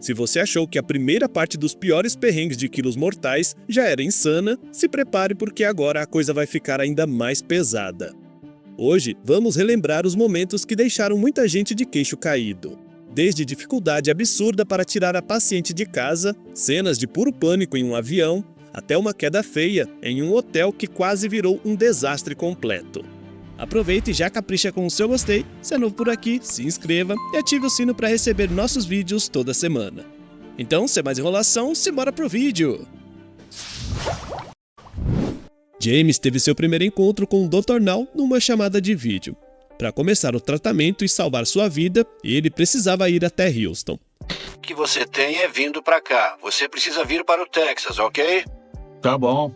Se você achou que a primeira parte dos piores perrengues de Quilos Mortais já era insana, se prepare porque agora a coisa vai ficar ainda mais pesada. Hoje, vamos relembrar os momentos que deixaram muita gente de queixo caído. Desde dificuldade absurda para tirar a paciente de casa, cenas de puro pânico em um avião, até uma queda feia em um hotel que quase virou um desastre completo. Aproveite e já capricha com o seu gostei, se é novo por aqui, se inscreva e ative o sino para receber nossos vídeos toda semana. Então, sem mais enrolação, simbora pro vídeo! James teve seu primeiro encontro com o Dr. Now numa chamada de vídeo. Para começar o tratamento e salvar sua vida, ele precisava ir até Houston. O que você tem é vindo para cá. Você precisa vir para o Texas, ok? Tá bom.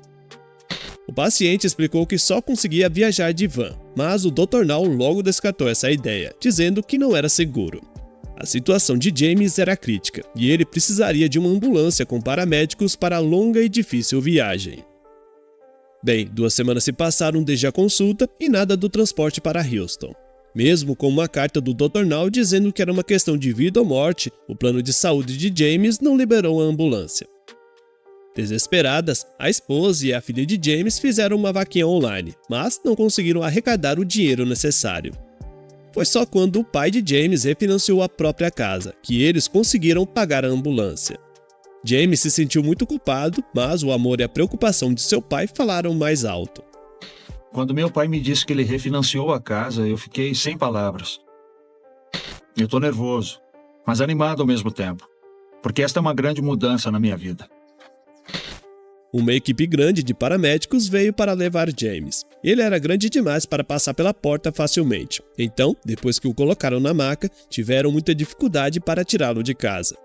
O paciente explicou que só conseguia viajar de van, mas o Dr. Now logo descartou essa ideia, dizendo que não era seguro. A situação de James era crítica e ele precisaria de uma ambulância com paramédicos para a longa e difícil viagem. Bem, 2 semanas se passaram desde a consulta e nada do transporte para Houston. Mesmo com uma carta do Dr. Now dizendo que era uma questão de vida ou morte, o plano de saúde de James não liberou a ambulância. Desesperadas, a esposa e a filha de James fizeram uma vaquinha online, mas não conseguiram arrecadar o dinheiro necessário. Foi só quando o pai de James refinanciou a própria casa que eles conseguiram pagar a ambulância. James se sentiu muito culpado, mas o amor e a preocupação de seu pai falaram mais alto. Quando meu pai me disse que ele refinanciou a casa, eu fiquei sem palavras. Eu tô nervoso, mas animado ao mesmo tempo, porque esta é uma grande mudança na minha vida. Uma equipe grande de paramédicos veio para levar James. Ele era grande demais para passar pela porta facilmente. Então, depois que o colocaram na maca, tiveram muita dificuldade para tirá-lo de casa.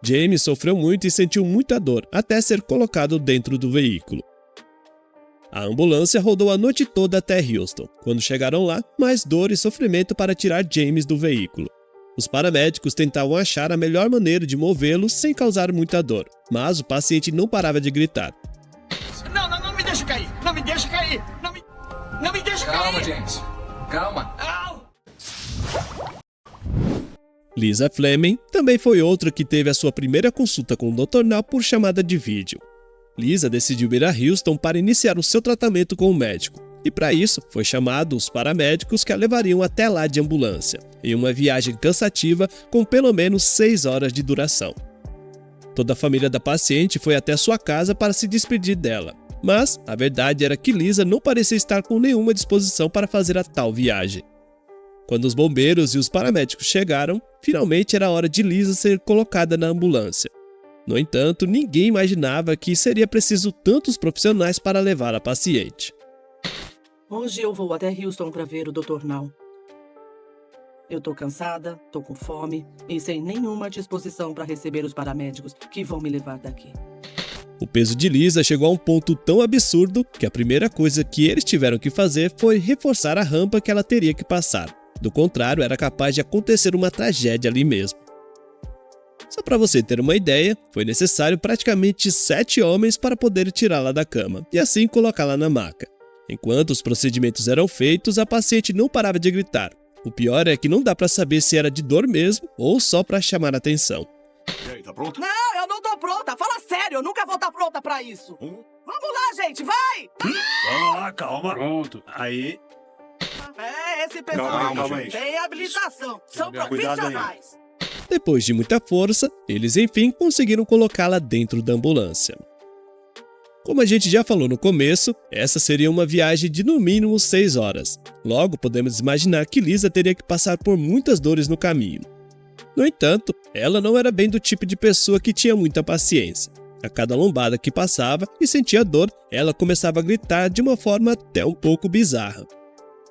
James sofreu muito e sentiu muita dor até ser colocado dentro do veículo. A ambulância rodou a noite toda até Houston. Quando chegaram lá, mais dor e sofrimento para tirar James do veículo. Os paramédicos tentavam achar a melhor maneira de movê-lo sem causar muita dor, mas o paciente não parava de gritar. Não me deixa cair! Não me deixa cair! Não me deixa cair! Calma, James. Calma. Au! Lisa Fleming também foi outra que teve a sua primeira consulta com o Dr. Now por chamada de vídeo. Lisa decidiu ir a Houston para iniciar o seu tratamento com o médico, e para isso foi chamado os paramédicos que a levariam até lá de ambulância, em uma viagem cansativa com pelo menos 6 horas de duração. Toda a família da paciente foi até sua casa para se despedir dela, mas a verdade era que Lisa não parecia estar com nenhuma disposição para fazer a tal viagem. Quando os bombeiros e os paramédicos chegaram, finalmente era a hora de Lisa ser colocada na ambulância. No entanto, ninguém imaginava que seria preciso tantos profissionais para levar a paciente. Hoje eu vou até Houston para ver o Dr. Now. Eu tô cansada, tô com fome e sem nenhuma disposição para receber os paramédicos que vão me levar daqui. O peso de Lisa chegou a um ponto tão absurdo que a primeira coisa que eles tiveram que fazer foi reforçar a rampa que ela teria que passar. Do contrário, era capaz de acontecer uma tragédia ali mesmo. Só para você ter uma ideia, foi necessário praticamente 7 homens para poder tirá-la da cama e assim colocá-la na maca. Enquanto os procedimentos eram feitos, a paciente não parava de gritar. O pior é que não dá para saber se era de dor mesmo ou só para chamar a atenção. E aí, tá pronto? Não, eu não tô pronta! Fala sério, eu nunca vou estar pronta para isso! Vamos lá, gente, vai! Vamos lá, calma. Pronto. Aí. Esse pessoal Calma aí. tem habilitação, são Cuidado aí. profissionais. Depois de muita força, eles enfim conseguiram colocá-la dentro da ambulância. Como a gente já falou no começo, essa seria uma viagem de no mínimo 6 horas. Logo, podemos imaginar que Lisa teria que passar por muitas dores no caminho. No entanto, ela não era bem do tipo de pessoa que tinha muita paciência. A cada lombada que passava e sentia dor, ela começava a gritar de uma forma até um pouco bizarra.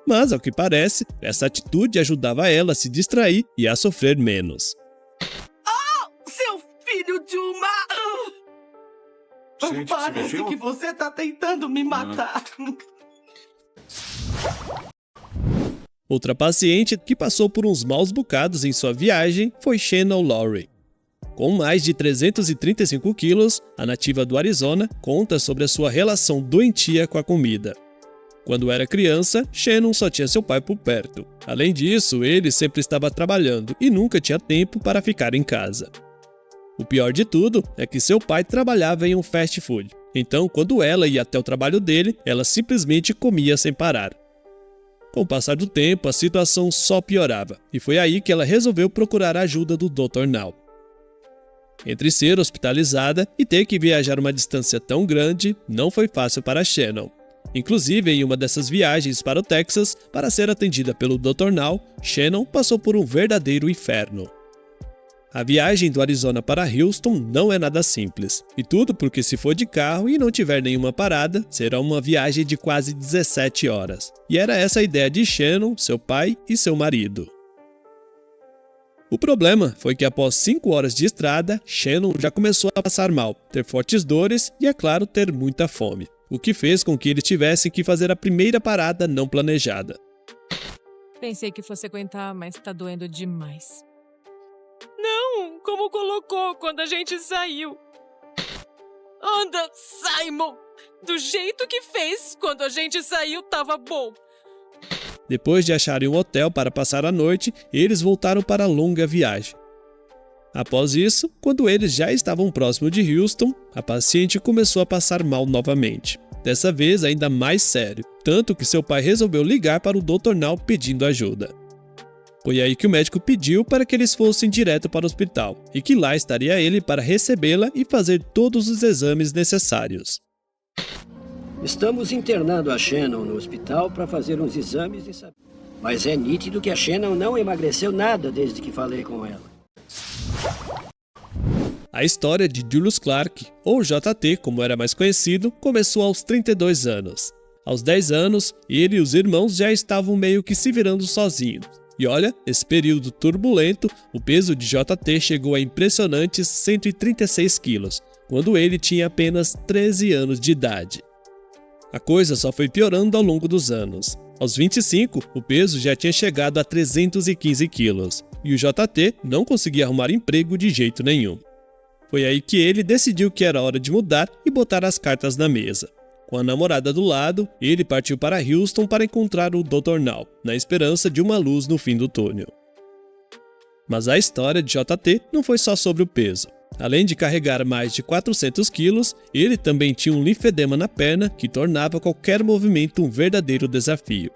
Mas, ao que parece, essa atitude ajudava ela a se distrair e a sofrer menos. Seu filho de uma... Gente, Parece que você tá tentando me matar. Outra paciente que passou por uns maus bocados em sua viagem foi Shannon Lowry. Com mais de 335 quilos, a nativa do Arizona conta sobre a sua relação doentia com a comida. Quando era criança, Shannon só tinha seu pai por perto. Além disso, ele sempre estava trabalhando e nunca tinha tempo para ficar em casa. O pior de tudo é que seu pai trabalhava em um fast food, então quando ela ia até o trabalho dele, ela simplesmente comia sem parar. Com o passar do tempo, a situação só piorava, e foi aí que ela resolveu procurar a ajuda do Dr. Now. Entre ser hospitalizada e ter que viajar uma distância tão grande, não foi fácil para Shannon. Inclusive, em uma dessas viagens para o Texas, para ser atendida pelo Dr. Now, Shannon passou por um verdadeiro inferno. A viagem do Arizona para Houston não é nada simples, e tudo porque se for de carro e não tiver nenhuma parada, será uma viagem de quase 17 horas. E era essa a ideia de Shannon, seu pai e seu marido. O problema foi que após 5 horas de estrada, Shannon já começou a passar mal, ter fortes dores e, é claro, ter muita fome, o que fez com que eles tivessem que fazer a primeira parada não planejada. Pensei que fosse aguentar, mas tá doendo demais. Não, como colocou quando a gente saiu. Anda, Simon! Do jeito que fez quando a gente saiu tava bom. Depois de acharem um hotel para passar a noite, eles voltaram para a longa viagem. Após isso, quando eles já estavam próximo de Houston, a paciente começou a passar mal novamente. Dessa vez ainda mais sério, tanto que seu pai resolveu ligar para o Dr. Now pedindo ajuda. Foi aí que o médico pediu para que eles fossem direto para o hospital, e que lá estaria ele para recebê-la e fazer todos os exames necessários. Estamos internando a Shannon no hospital para fazer uns exames e saber. Mas é nítido que a Shannon não emagreceu nada desde que falei com ela. A história de Julius Clark, ou JT como era mais conhecido, começou aos 32 anos. Aos 10 anos, ele e os irmãos já estavam meio que se virando sozinhos. E olha, nesse período turbulento, o peso de JT chegou a impressionantes 136 quilos, quando ele tinha apenas 13 anos de idade. A coisa só foi piorando ao longo dos anos. Aos 25, o peso já tinha chegado a 315 quilos, e o JT não conseguia arrumar emprego de jeito nenhum. Foi aí que ele decidiu que era hora de mudar e botar as cartas na mesa. Com a namorada do lado, ele partiu para Houston para encontrar o Dr. Now, na esperança de uma luz no fim do túnel. Mas a história de JT não foi só sobre o peso. Além de carregar mais de 400 quilos, ele também tinha um linfedema na perna que tornava qualquer movimento um verdadeiro desafio.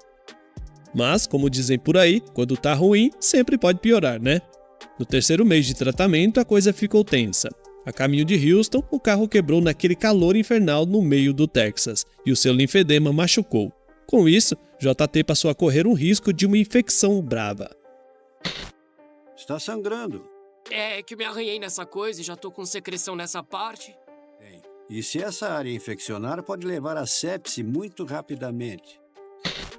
Mas, como dizem por aí, quando tá ruim, sempre pode piorar, né? No terceiro mês de tratamento, a coisa ficou tensa. A caminho de Houston, o carro quebrou naquele calor infernal no meio do Texas, e o seu linfedema machucou. Com isso, JT passou a correr um risco de uma infecção brava. Está sangrando. É que me arranhei nessa coisa e já tô com secreção nessa parte. Bem, e se essa área infeccionar, pode levar a sepse muito rapidamente.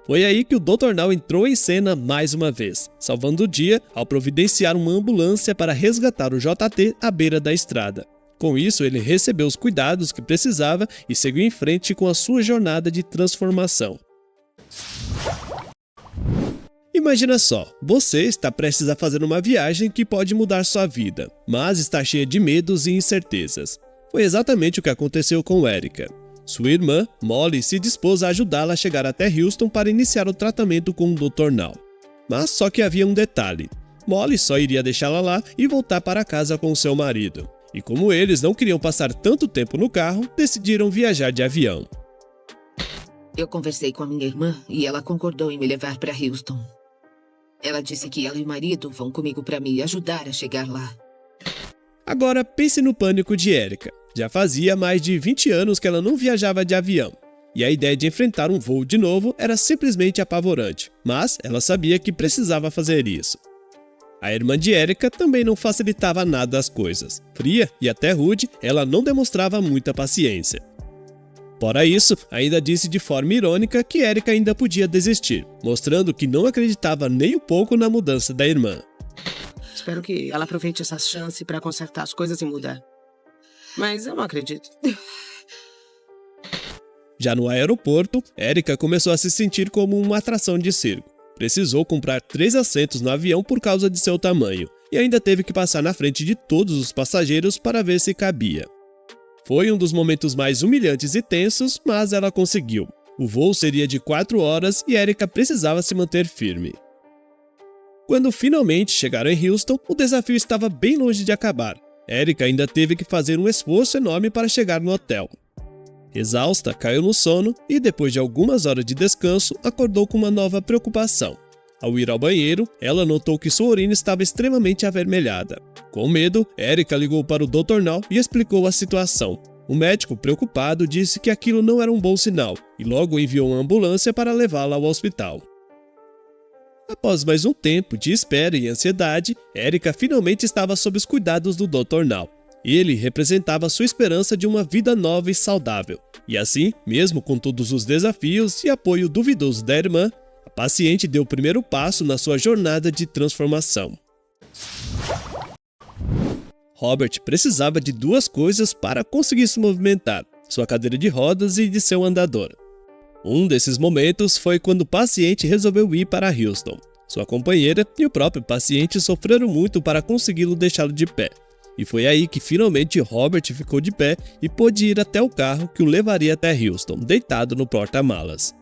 Foi aí que o Dr. Now entrou em cena mais uma vez, salvando o dia ao providenciar uma ambulância para resgatar o JT à beira da estrada. Com isso, ele recebeu os cuidados que precisava e seguiu em frente com a sua jornada de transformação. Imagina só, você está prestes a fazer uma viagem que pode mudar sua vida, mas está cheia de medos e incertezas. Foi exatamente o que aconteceu com Erica. Sua irmã, Molly, se dispôs a ajudá-la a chegar até Houston para iniciar o tratamento com o Dr. Now. Mas só que havia um detalhe. Molly só iria deixá-la lá e voltar para casa com seu marido. E como eles não queriam passar tanto tempo no carro, decidiram viajar de avião. Eu conversei com a minha irmã e ela concordou em me levar para Houston. Ela disse que ela e o marido vão comigo para me ajudar a chegar lá. Agora pense no pânico de Erica. Já fazia mais de 20 anos que ela não viajava de avião, e a ideia de enfrentar um voo de novo era simplesmente apavorante, mas ela sabia que precisava fazer isso. A irmã de Erica também não facilitava nada as coisas. Fria e até rude, ela não demonstrava muita paciência. Fora isso, ainda disse de forma irônica que Erica ainda podia desistir, mostrando que não acreditava nem um pouco na mudança da irmã. Espero que ela aproveite essa chance para consertar as coisas e mudar. Mas eu não acredito. Já no aeroporto, Erica começou a se sentir como uma atração de circo. Precisou comprar 3 assentos no avião por causa de seu tamanho, e ainda teve que passar na frente de todos os passageiros para ver se cabia. Foi um dos momentos mais humilhantes e tensos, mas ela conseguiu. O voo seria de 4 horas e Erica precisava se manter firme. Quando finalmente chegaram em Houston, o desafio estava bem longe de acabar. Erica ainda teve que fazer um esforço enorme para chegar no hotel. Exausta, caiu no sono e, depois de algumas horas de descanso, acordou com uma nova preocupação. Ao ir ao banheiro, ela notou que sua urina estava extremamente avermelhada. Com medo, Erica ligou para o Dr. Now e explicou a situação. O médico, preocupado, disse que aquilo não era um bom sinal e logo enviou uma ambulância para levá-la ao hospital. Após mais um tempo de espera e ansiedade, Erica finalmente estava sob os cuidados do Dr. Now. Ele representava sua esperança de uma vida nova e saudável. E assim, mesmo com todos os desafios e apoio duvidoso da irmã, a paciente deu o primeiro passo na sua jornada de transformação. Robert precisava de duas coisas para conseguir se movimentar: sua cadeira de rodas e de seu andador. Um desses momentos foi quando o paciente resolveu ir para Houston. Sua companheira e o próprio paciente sofreram muito para consegui-lo deixá-lo de pé. E foi aí que finalmente Robert ficou de pé e pôde ir até o carro que o levaria até Houston, deitado no porta-malas.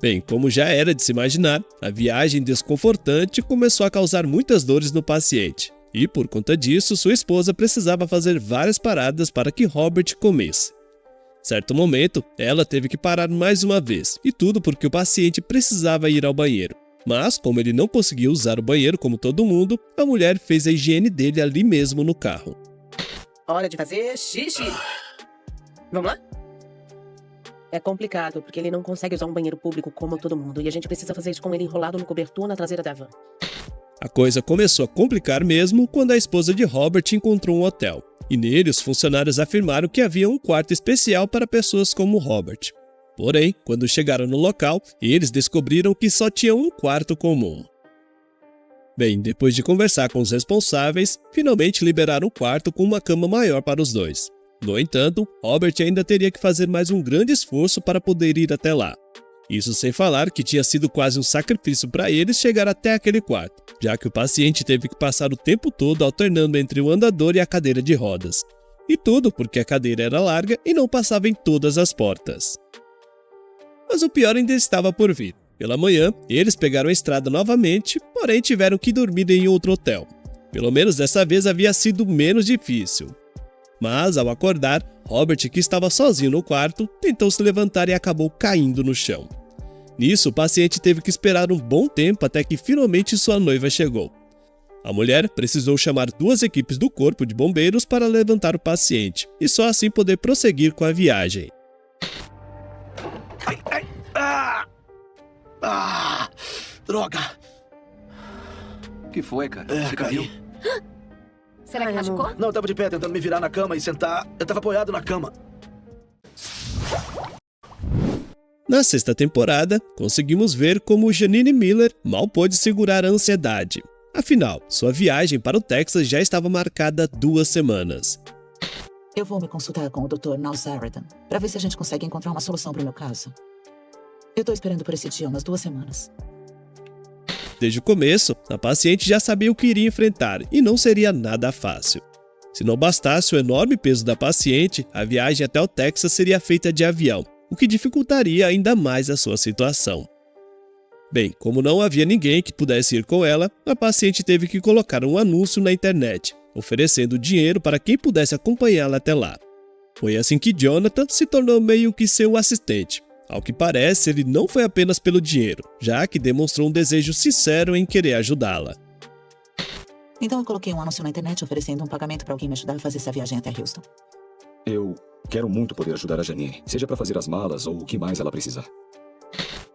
Bem, como já era de se imaginar, a viagem desconfortante começou a causar muitas dores no paciente. E por conta disso, sua esposa precisava fazer várias paradas para que Robert comesse. Certo momento, ela teve que parar mais uma vez, e tudo porque o paciente precisava ir ao banheiro. Mas, como ele não conseguia usar o banheiro como todo mundo, a mulher fez a higiene dele ali mesmo no carro. Hora de fazer xixi. Vamos lá? É complicado, porque ele não consegue usar um banheiro público como todo mundo, e a gente precisa fazer isso com ele enrolado no cobertor na traseira da van. A coisa começou a complicar mesmo quando a esposa de Robert encontrou um hotel. E nele os funcionários afirmaram que havia um quarto especial para pessoas como Robert. Porém, quando chegaram no local, eles descobriram que só tinha um quarto comum. Bem, depois de conversar com os responsáveis, finalmente liberaram o quarto com uma cama maior para os dois. No entanto, Robert ainda teria que fazer mais um grande esforço para poder ir até lá. Isso sem falar que tinha sido quase um sacrifício para eles chegar até aquele quarto, já que o paciente teve que passar o tempo todo alternando entre o andador e a cadeira de rodas. E tudo porque a cadeira era larga e não passava em todas as portas. Mas o pior ainda estava por vir. Pela manhã, eles pegaram a estrada novamente, porém tiveram que dormir em outro hotel. Pelo menos dessa vez havia sido menos difícil. Mas, ao acordar, Robert, que estava sozinho no quarto, tentou se levantar e acabou caindo no chão. Nisso, o paciente teve que esperar um bom tempo até que finalmente sua noiva chegou. A mulher precisou chamar 2 equipes do corpo de bombeiros para levantar o paciente, e só assim poder prosseguir com a viagem. Droga! O que foi, cara? Você caiu? Será que machucou? Não, eu tava de pé tentando me virar na cama e sentar. Eu tava apoiado na cama. Na 6ª temporada, conseguimos ver como Janine Miller mal pôde segurar a ansiedade. Afinal, sua viagem para o Texas já estava marcada há 2 semanas. Eu vou me consultar com o Dr. Now Sheridan para ver se a gente consegue encontrar uma solução para o meu caso. Eu tô esperando por esse dia umas 2 semanas. Desde o começo, a paciente já sabia o que iria enfrentar e não seria nada fácil. Se não bastasse o enorme peso da paciente, a viagem até o Texas seria feita de avião, o que dificultaria ainda mais a sua situação. Bem, como não havia ninguém que pudesse ir com ela, a paciente teve que colocar um anúncio na internet, oferecendo dinheiro para quem pudesse acompanhá-la até lá. Foi assim que Jonathan se tornou meio que seu assistente. Ao que parece, ele não foi apenas pelo dinheiro, já que demonstrou um desejo sincero em querer ajudá-la. Então eu coloquei um anúncio na internet oferecendo um pagamento para alguém me ajudar a fazer essa viagem até Houston. Eu quero muito poder ajudar a Janine, seja para fazer as malas ou o que mais ela precisar.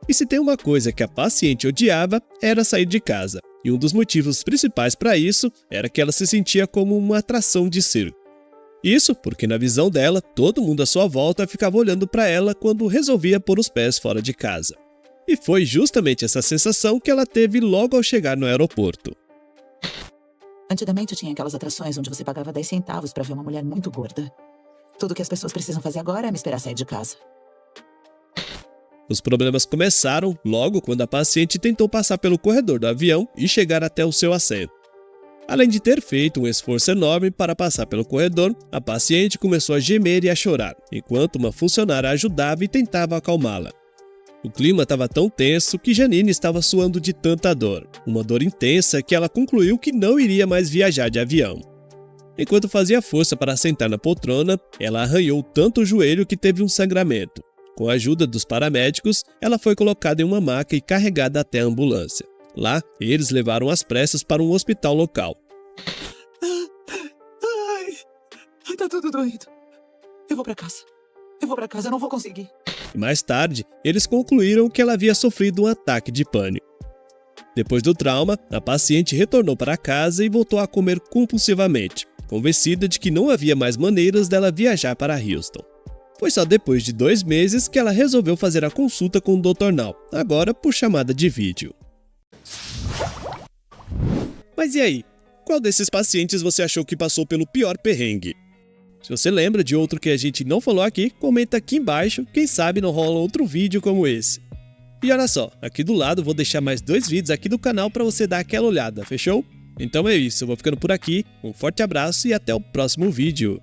E se tem uma coisa que a paciente odiava, era sair de casa. E um dos motivos principais para isso era que ela se sentia como uma atração de circo. Isso porque, na visão dela, todo mundo à sua volta ficava olhando para ela quando resolvia pôr os pés fora de casa. E foi justamente essa sensação que ela teve logo ao chegar no aeroporto. Antigamente tinha aquelas atrações onde você pagava 10 centavos para ver uma mulher muito gorda. Tudo que as pessoas precisam fazer agora é me esperar sair de casa. Os problemas começaram logo quando a paciente tentou passar pelo corredor do avião e chegar até o seu assento. Além de ter feito um esforço enorme para passar pelo corredor, a paciente começou a gemer e a chorar, enquanto uma funcionária a ajudava e tentava acalmá-la. O clima estava tão tenso que Janine estava suando de tanta dor, uma dor intensa que ela concluiu que não iria mais viajar de avião. Enquanto fazia força para sentar na poltrona, ela arranhou tanto o joelho que teve um sangramento. Com a ajuda dos paramédicos, ela foi colocada em uma maca e carregada até a ambulância. Lá, eles levaram às pressas para um hospital local. Ai, tá tudo doido. Eu vou pra casa, eu não vou conseguir. E mais tarde, eles concluíram que ela havia sofrido um ataque de pânico. Depois do trauma, a paciente retornou para casa e voltou a comer compulsivamente, convencida de que não havia mais maneiras dela viajar para Houston. Foi só depois de 2 meses que ela resolveu fazer a consulta com o Dr. Now, agora por chamada de vídeo. Mas e aí? Qual desses pacientes você achou que passou pelo pior perrengue? Se você lembra de outro que a gente não falou aqui, comenta aqui embaixo, quem sabe não rola outro vídeo como esse. E olha só, aqui do lado vou deixar mais 2 vídeos aqui do canal para você dar aquela olhada, fechou? Então é isso, eu vou ficando por aqui, um forte abraço e até o próximo vídeo.